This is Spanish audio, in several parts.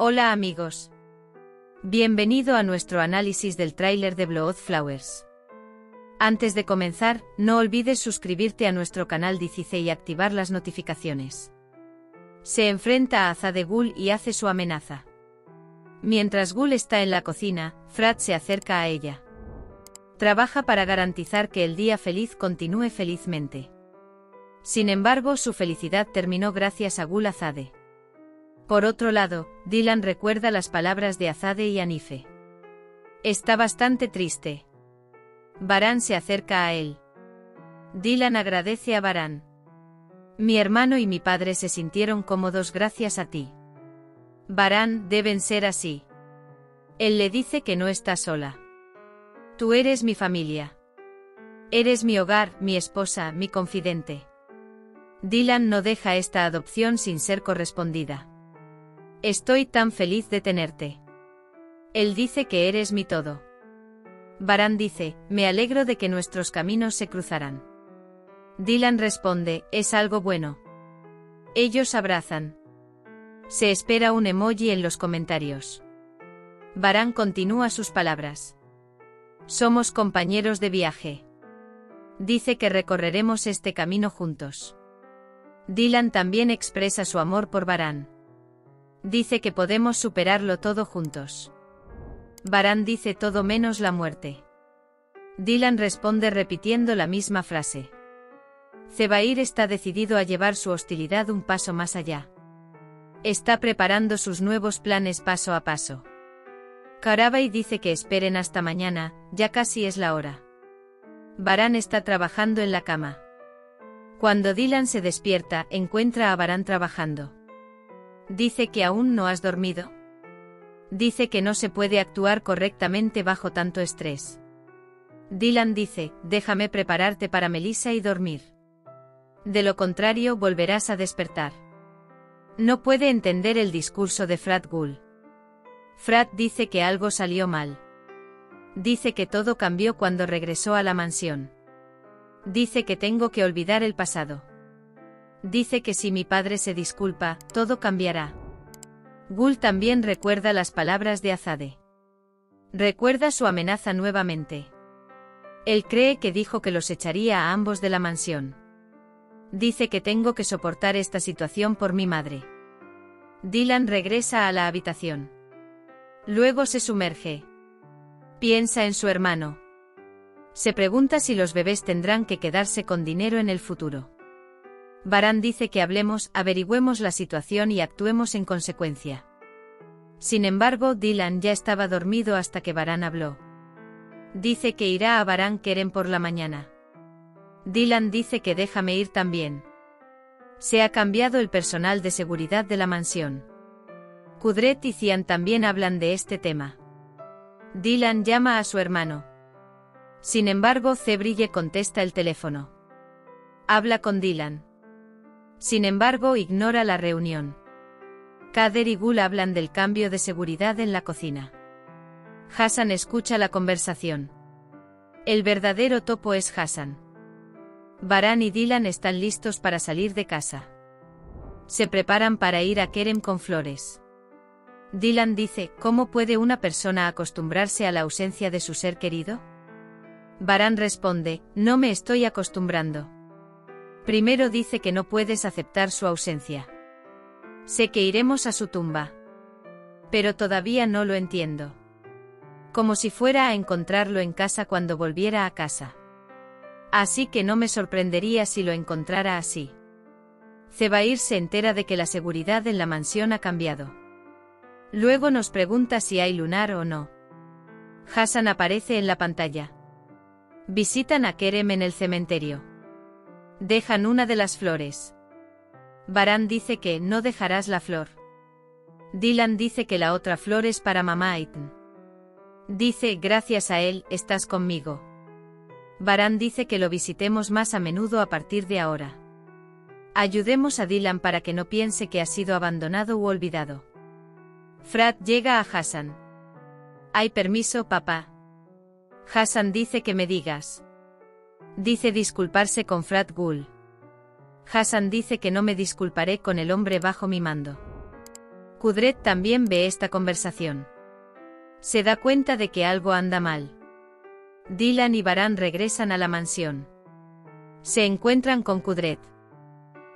Hola amigos. Bienvenido a nuestro análisis del tráiler de Blood Flowers. Antes de comenzar, no olvides suscribirte a nuestro canal DC y activar las notificaciones. Se enfrenta a Azade Ghul y hace su amenaza. Mientras Ghul está en la cocina, Frat se acerca a ella. Trabaja para garantizar que el día feliz continúe felizmente. Sin embargo, su felicidad terminó gracias a Ghul Azade. Por otro lado, Dylan recuerda las palabras de Azade y Anife. Está bastante triste. Baran se acerca a él. Dylan agradece a Baran. Mi hermano y mi padre se sintieron cómodos gracias a ti. Baran, deben ser así. Él le dice que no está sola. Tú eres mi familia. Eres mi hogar, mi esposa, mi confidente. Dylan no deja esta adopción sin ser correspondida. Estoy tan feliz de tenerte. Él dice que eres mi todo. Baran dice, me alegro de que nuestros caminos se cruzarán. Dylan responde, es algo bueno. Ellos abrazan. Se espera un emoji en los comentarios. Baran continúa sus palabras. Somos compañeros de viaje. Dice que recorreremos este camino juntos. Dylan también expresa su amor por Baran. Dice que podemos superarlo todo juntos. Baran dice todo menos la muerte. Dylan responde repitiendo la misma frase. Zebair está decidido a llevar su hostilidad un paso más allá. Está preparando sus nuevos planes paso a paso. Karabai dice que esperen hasta mañana, ya casi es la hora. Baran está trabajando en la cama. Cuando Dylan se despierta, encuentra a Baran trabajando. Dice que aún no has dormido. Dice que no se puede actuar correctamente bajo tanto estrés. Dylan dice, déjame prepararte para Melissa y dormir. De lo contrario volverás a despertar. No puede entender el discurso de Frat Ghul. Frat dice que algo salió mal. Dice que todo cambió cuando regresó a la mansión. Dice que tengo que olvidar el pasado. Dice que si mi padre se disculpa, todo cambiará. Ghul también recuerda las palabras de Azade. Recuerda su amenaza nuevamente. Él cree que dijo que los echaría a ambos de la mansión. Dice que tengo que soportar esta situación por mi madre. Dylan regresa a la habitación. Luego se sumerge. Piensa en su hermano. Se pregunta si los bebés tendrán que quedarse con dinero en el futuro. Baran dice que averigüemos la situación y actuemos en consecuencia. Sin embargo, Dylan ya estaba dormido hasta que Baran habló. Dice que irá a Baran Kerem por la mañana. Dylan dice que déjame ir también. Se ha cambiado el personal de seguridad de la mansión. Kudret y Cian también hablan de este tema. Dylan llama a su hermano. Sin embargo, Zebrille contesta el teléfono. Habla con Dylan. Sin embargo, ignora la reunión. Kader y Ghul hablan del cambio de seguridad en la cocina. Hassan escucha la conversación. El verdadero topo es Hassan. Baran y Dylan están listos para salir de casa. Se preparan para ir a Kerem con flores. Dylan dice, ¿cómo puede una persona acostumbrarse a la ausencia de su ser querido? Baran responde, no me estoy acostumbrando. Primero dice que no puedes aceptar su ausencia. Sé que iremos a su tumba. Pero todavía no lo entiendo. Como si fuera a encontrarlo en casa cuando volviera a casa. Así que no me sorprendería si lo encontrara así. Zebair se entera de que la seguridad en la mansión ha cambiado. Luego nos pregunta si hay lunar o no. Hassan aparece en la pantalla. Visitan a Kerem en el cementerio. Dejan una de las flores. Baran dice que no dejarás la flor. Dylan dice que la otra flor es para mamá Aitn. Dice, gracias a él, estás conmigo. Baran dice que lo visitemos más a menudo a partir de ahora. Ayudemos a Dylan para que no piense que ha sido abandonado u olvidado. Frat llega a Hassan. ¿Hay permiso, papá? Hassan dice que me digas. Dice disculparse con Frat Ghul. Hassan dice que no me disculparé con el hombre bajo mi mando. Kudret también ve esta conversación. Se da cuenta de que algo anda mal. Dylan y Baran regresan a la mansión. Se encuentran con Kudret.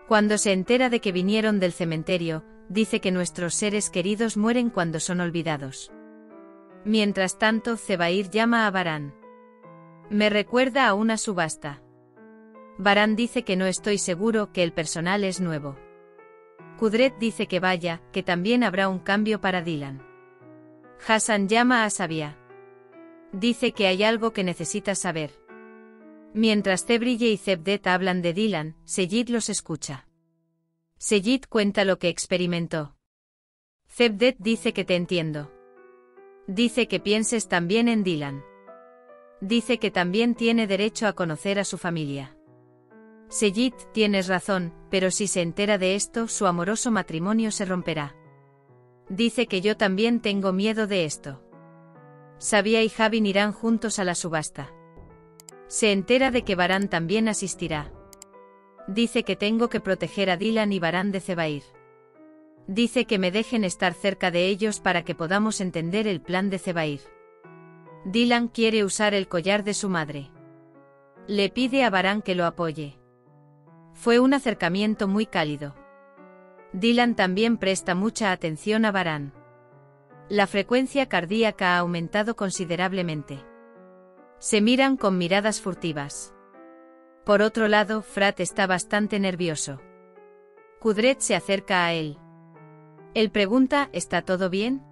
Cuando se entera de que vinieron del cementerio, dice que nuestros seres queridos mueren cuando son olvidados. Mientras tanto, Zebair llama a Baran. Me recuerda a una subasta. Baran dice que no estoy seguro, que el personal es nuevo. Kudret dice que vaya, que también habrá un cambio para Dylan. Hassan llama a Sabia. Dice que hay algo que necesitas saber. Mientras Zebrille y Zebdet hablan de Dylan, Seyid los escucha. Seyid cuenta lo que experimentó. Zebdet dice que te entiendo. Dice que pienses también en Dylan. Dice que también tiene derecho a conocer a su familia. Seyid, tienes razón, pero si se entera de esto, su amoroso matrimonio se romperá. Dice que yo también tengo miedo de esto. Sabia y Javin irán juntos a la subasta. Se entera de que Baran también asistirá. Dice que tengo que proteger a Dylan y Baran de Zebair. Dice que me dejen estar cerca de ellos para que podamos entender el plan de Zebair. Dylan quiere usar el collar de su madre. Le pide a Baran que lo apoye. Fue un acercamiento muy cálido. Dylan también presta mucha atención a Baran. La frecuencia cardíaca ha aumentado considerablemente. Se miran con miradas furtivas. Por otro lado, Frat está bastante nervioso. Kudret se acerca a él. Él pregunta, ¿está todo bien?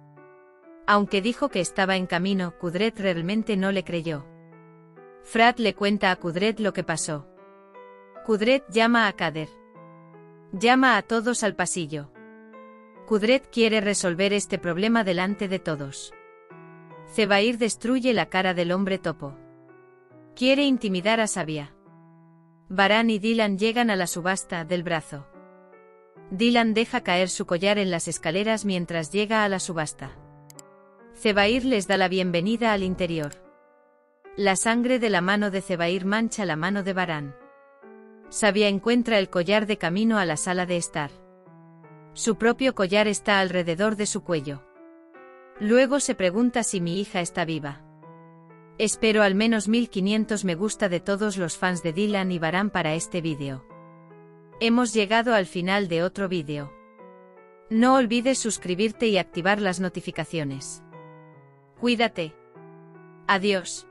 Aunque dijo que estaba en camino, Kudret realmente no le creyó. Frat le cuenta a Kudret lo que pasó. Kudret llama a Kader. Llama a todos al pasillo. Kudret quiere resolver este problema delante de todos. Zebair destruye la cara del hombre topo. Quiere intimidar a Sabia. Baran y Dylan llegan a la subasta del brazo. Dylan deja caer su collar en las escaleras mientras llega a la subasta. Zebair les da la bienvenida al interior. La sangre de la mano de Zebair mancha la mano de Baran. Sabia encuentra el collar de camino a la sala de estar. Su propio collar está alrededor de su cuello. Luego se pregunta si mi hija está viva. Espero al menos 1500 me gusta de todos los fans de Dylan y Baran para este vídeo. Hemos llegado al final de otro vídeo. No olvides suscribirte y activar las notificaciones. Cuídate. Adiós.